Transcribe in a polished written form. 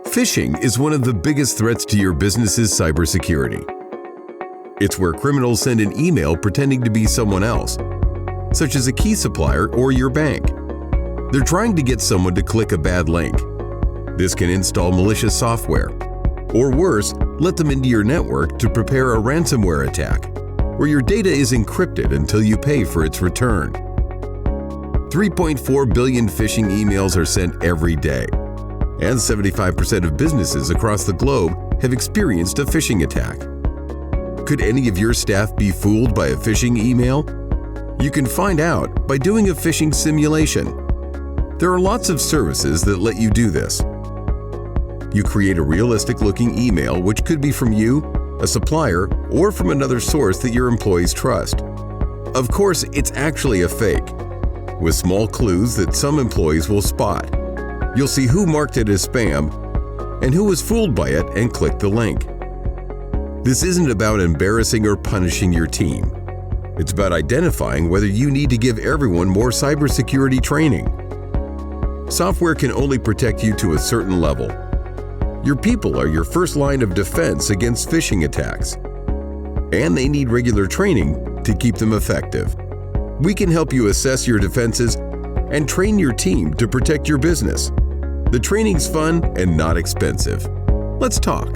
Phishing is one of the biggest threats to your business's cybersecurity. It's where criminals send an email pretending to be someone else, such as a key supplier or your bank. They're trying to get someone to click a bad link. This can install malicious software, or worse, let them into your network to prepare a ransomware attack, where your data is encrypted until you pay for its return. 3.4 billion phishing emails are sent every day, and 75% of businesses across the globe have experienced a phishing attack. Could any of your staff be fooled by a phishing email? You can find out by doing a phishing simulation. There are lots of services that let you do this. You create a realistic-looking email, which could be from you, a supplier, or from another source that your employees trust. Of course, it's actually a fake, with small clues that some employees will spot. You'll see who marked it as spam and who was fooled by it and clicked the link. This isn't about embarrassing or punishing your team. It's about identifying whether you need to give everyone more cybersecurity training. Software can only protect you to a certain level. Your people are your first line of defense against phishing attacks, and they need regular training to keep them effective. We can help you assess your defenses and train your team to protect your business. The training's fun and not expensive. Let's talk.